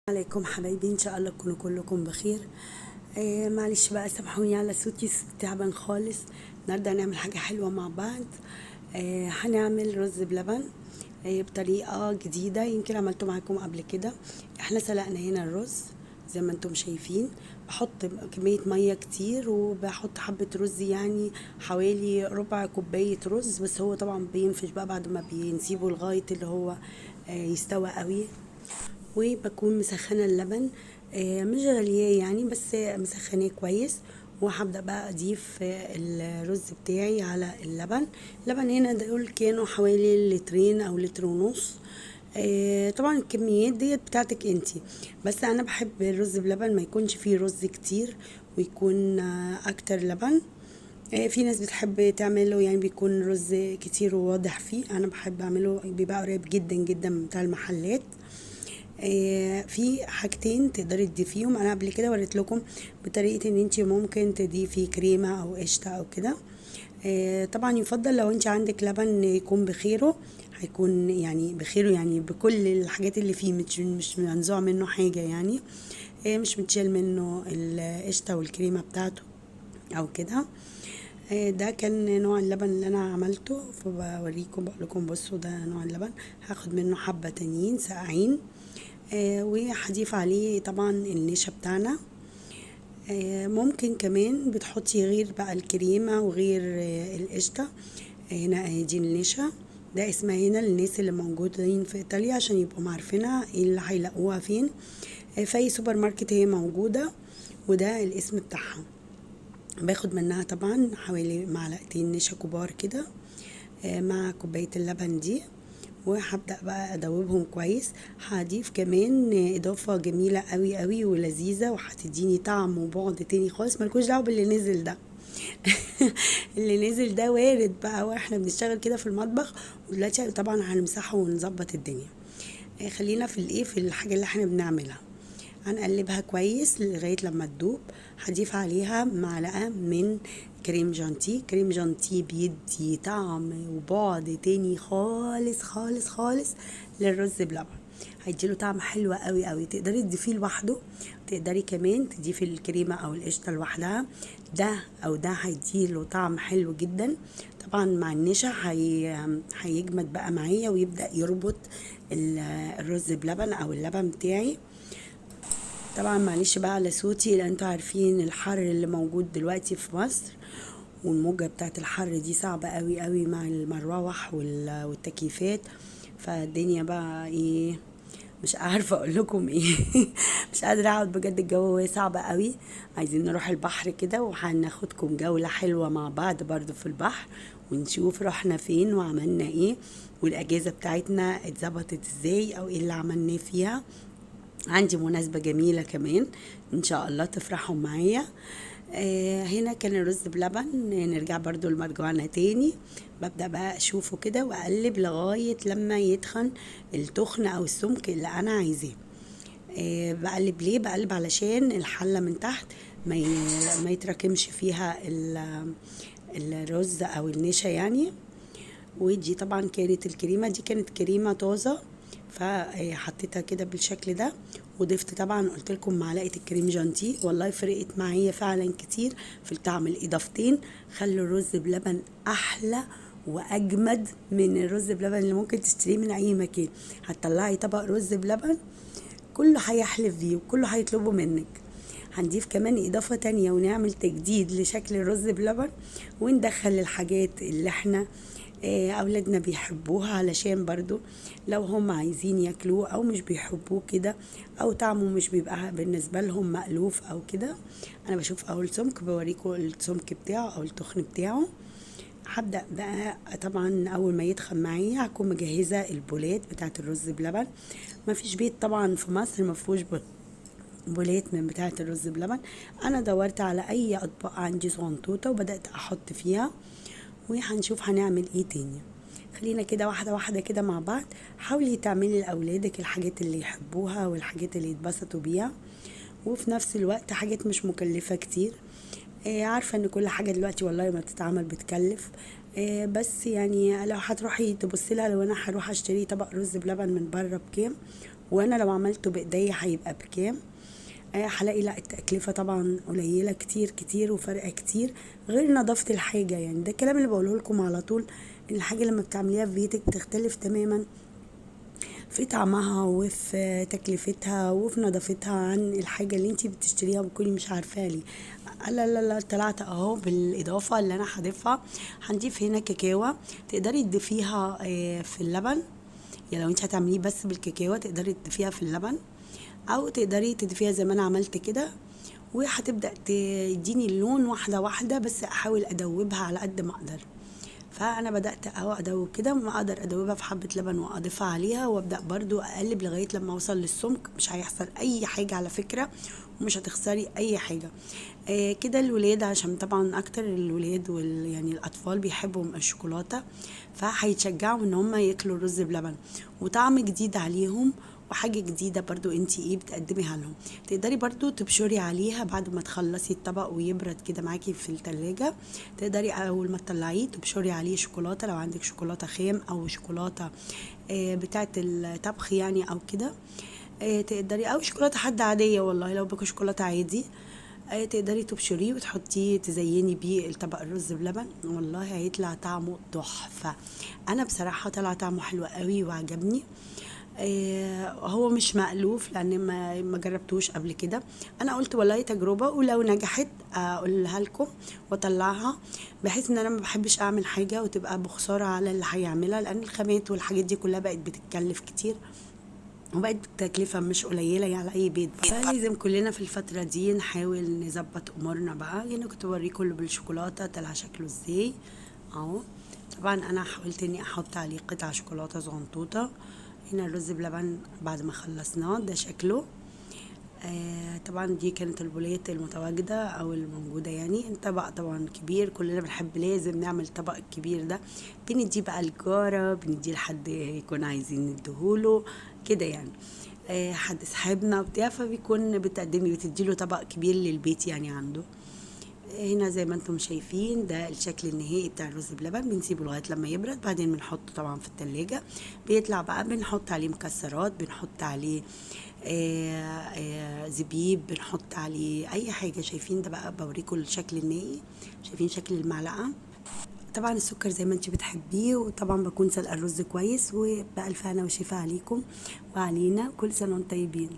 عليكم حبايبي، ان شاء الله تكونوا كلكم بخير. معلش بقى، سامحوني على صوتي تعبان خالص. النهارده هنعمل حاجه حلوه مع بعض. هنعمل رز بلبن بطريقه جديده، يمكن عملته معاكم قبل كده. احنا سلقنا هنا الرز زي ما انتم شايفين. بحط كميه ميه كتير وبحط حبه رز، يعني حوالي ربع كوبايه رز، بس هو طبعا بينفش بقى بعد ما بنسيبه لغايه اللي هو يستوى قوي. وبكون مسخنه اللبن، مش غالياه يعني، بس مسخناه كويس. وهبدأ بقى اضيف الرز بتاعي على اللبن هنا دول كانوا حوالي لترين او لتر ونص. طبعا الكميات ديت بتاعتك انتي، بس انا بحب الرز بلبن ما يكونش فيه رز كتير، ويكون اكتر لبن. في ناس بتحب تعمله يعني بيكون رز كتير وواضح فيه، انا بحب اعمله بيبقى قريب جدا جدا من بتاع المحلات. في حاجتين تقدري تضيفيهم، انا قبل كده وريت لكم بطريقه ان انت ممكن تضيفي كريمه او قشطه او كده. طبعا يفضل لو انت عندك لبن يكون بخيره، هيكون يعني بخيره، يعني بكل الحاجات اللي فيه، مش منزوع منه حاجه يعني. مش متشال منه القشطه والكريمه بتاعته او كده. ده كان نوع اللبن اللي انا عملته، فبوريكم بقول لكم بصوا ده نوع اللبن. هاخد منه حبه تانيين ساقعين، وهضيف عليه طبعا النشا بتاعنا. ممكن كمان بتحطي غير بقى الكريمة وغير القشطة. هنا دي النشا، ده اسمها هنا للناس اللي موجودين في ايطاليا عشان يبقوا معرفينها ايه اللي هيلاقوها فين. في اي سوبر ماركت هي موجودة، وده الاسم بتاعها. باخد منها طبعا حوالي معلقتين نشا كبار كده مع كوباية اللبن دي، وهبدأ بقى ادوبهم كويس. هضيف كمان اضافة جميلة قوي قوي ولذيذة، وهتديني طعم وبعد تاني خالص، ملكوش دعوة باللي نزل ده. اللي نزل ده وارد بقى واحنا بنشتغل كده في المطبخ، ودلوقتي طبعا هنمسحه ونظبط الدنيا. خلينا في الايه، في الحاجة اللي احنا بنعملها. هنقلبها كويس لغاية لما تدوب. هضيف عليها معلقة من كريم جانتي. كريم جانتي بيدي طعم وبعد تاني خالص خالص خالص للرز بلبن، هيديله طعم حلو قوي قوي. تقدري تضيفيه لوحده، تقدري كمان تضيفي الكريمة او القشطة لوحدها، ده او ده هيديله طعم حلو جدا. طبعا مع النشا هيجمد بقى معايا ويبدأ يربط الرز بلبن او اللبن بتاعي. طبعا معلش بقى على صوتي، لان انتوا عارفين الحر اللي موجود دلوقتي في مصر، والموجة بتاعت الحر دي صعبة قوي قوي مع المراوح والتكييفات. فالدنيا بقى ايه، مش عارفة اقول لكم ايه. مش قادرة اقعد بجد، الجو صعب قوي. عايزين نروح البحر كده، وهناخدكم جولة حلوة مع بعض برضو في البحر، ونشوف رحنا فين وعملنا ايه، والاجازة بتاعتنا اتظبطت ازاي او ايه اللي عملناه فيها. عندي مناسبة جميلة كمان ان شاء الله تفرحوا معايا. هنا كان الرز بلبن. نرجع برضو المرجوعنا تاني. ببدأ بقى اشوفه كده واقلب لغاية لما يتخن التخن او السمك اللي انا عايزاه. بقلب ليه؟ بقلب علشان الحلة من تحت ما يتراكمش فيها الرز او النشا يعني. ودي طبعا كانت الكريمة، دي كانت كريمة طازة، فحطيتها كده بالشكل ده. وضفت طبعا قلت لكم معلقه الكريم جانتي، والله فرقت معايا فعلا كتير في الطعم. الاضافتين خلوا الرز بلبن احلى واجمد من الرز بلبن اللي ممكن تشتريه من اي مكان. هتطلعي طبق رز بلبن كله هيحلف بيه وكله هيطلبه منك. هنضيف كمان اضافة تانية ونعمل تجديد لشكل الرز بلبن، وندخل الحاجات اللي احنا اولادنا بيحبوها، علشان برضو لو هم عايزين ياكلوه او مش بيحبوه كده، او طعمه مش بيبقى بالنسبة لهم مألوف او كده. انا بشوف اول سمك بوريكم السمك بتاعه او التخن بتاعه. هبدأ بقى طبعا اول ما يدخل معايا هكون مجهزة البولات بتاعت الرز بلبن. ما فيش بيت طبعا في مصر ما فيهوش بولات من بتاعة الرز بلبن. انا دورت على اي اطباق عندي صغنطوطة وبدأت احط فيها، وهنشوف هنعمل ايه تاني. خلينا كده واحدة واحدة كده مع بعض. حاولي تعملي لأولادك الحاجات اللي يحبوها والحاجات اللي يتبسطوا بيها، وفي نفس الوقت حاجات مش مكلفة كتير. عارفة ان كل حاجة دلوقتي والله ما بتتعمل بتكلف. بس يعني لو هتروحي تبصي لها، لو انا هروح اشتري طبق رز بلبن من بره بكام، وانا لو عملته بايديا هيبقى بكام. هلاقي لا التكلفة طبعا قليلة كتير كتير وفرق كتير، غير نظافة الحاجة. يعني ده الكلام اللي بقوله لكم على طول، الحاجة لما بتعمليها في بيتك بتختلف تماما في طعمها وفي تكلفتها وفي نظافتها عن الحاجة اللي انتي بتشتريها وبتكوني مش عارفاها ليه. لا لا لا، طلعت اهو بالاضافة اللي انا هضيفها. هنضيف هنا كاكاو، تقدري تضيفيها في اللبن. يعني لو انت هتعمليه بس بالكاكاو تقدري تضيفيها في اللبن، او تقدري تضيفيها زي ما انا عملت كده، وهتبدأ تديني اللون واحدة واحدة، بس احاول ادوبها على قد ما اقدر. فانا بدات اهو ادوب كده، ما اقدر ادوبها في حبه لبن واضيفها عليها، وابدا برضو اقلب لغايه لما اوصل للسمك. مش هيحصل اي حاجه على فكره، ومش هتخسري اي حاجه. كده الولاد، عشان طبعا اكتر الولاد يعني الاطفال بيحبوا الشوكولاته، فهيتشجعوا ان هم ياكلوا الرز بلبن، وطعم جديد عليهم وحاجة جديدة برضو انتي بتقدميها لهم. تقدري برضو تبشري عليها بعد ما تخلصي الطبق ويبرد كده معاكي في التلاجة. تقدري اول ما تطلعيه تبشري عليه شوكولاتة، لو عندك شوكولاتة خام او شوكولاتة بتاعة الطبخ يعني او كده. تقدري، او شوكولاتة حد عادية، والله لو باكل شوكولاتة عادي تقدري تبشريه وتحطيه تزيني بيه الطبق الرز بلبن، والله هيطلع طعمه تحفة. انا بصراحة طلع طعمه حلو قوي وعجبني. هو مش مألوف لان ما جربتوش قبل كده. انا قلت والله تجربة، ولو نجحت اقولها لكم واطلعها، بحيث ان انا ما بحبش اعمل حاجة وتبقى بخسارة على اللي هيعملها، لان الخامات والحاجات دي كلها بقت بتتكلف كتير، وبقت تكلفة مش قليلة يعني على أي بيت بقى. فلازم كلنا في الفترة دي نحاول نظبط أمورنا بقى. يعني كنت بوريكم اللي بالشوكولاتة طلع شكله ازاي اهو. طبعا أنا حاولت إني أحط عليه قطع شوكولاتة صغنطوطة. هنا الرز بلبن بعد ما خلصناه ده شكله. طبعا دي كانت البوليات المتواجدة او الموجودة. يعني طبق طبعا كبير، كلنا بنحب لازم نعمل طبق الكبير ده. بندي بقى الجارة، بندي لحد يكون عايزين نديهوله كده يعني. حد صاحبنا بتاع، فبيكون بتديله طبق كبير للبيت يعني عنده. هنا زي ما انتم شايفين ده الشكل النهائي بتاع الرز بلبن. بنسيبه لغايه لما يبرد، بعدين بنحطه طبعا في التلاجة. بيطلع بقى بنحط عليه مكسرات، بنحط عليه زبيب، بنحط عليه اي حاجه. شايفين ده بقى بوريكم الشكل النهائي، شايفين شكل المعلقه. طبعا السكر زي ما انت بتحبيه، وطبعا بكون سلقه الرز كويس. وبألف هنا وشفا عليكم وعلينا، كل سنه وانتم طيبين.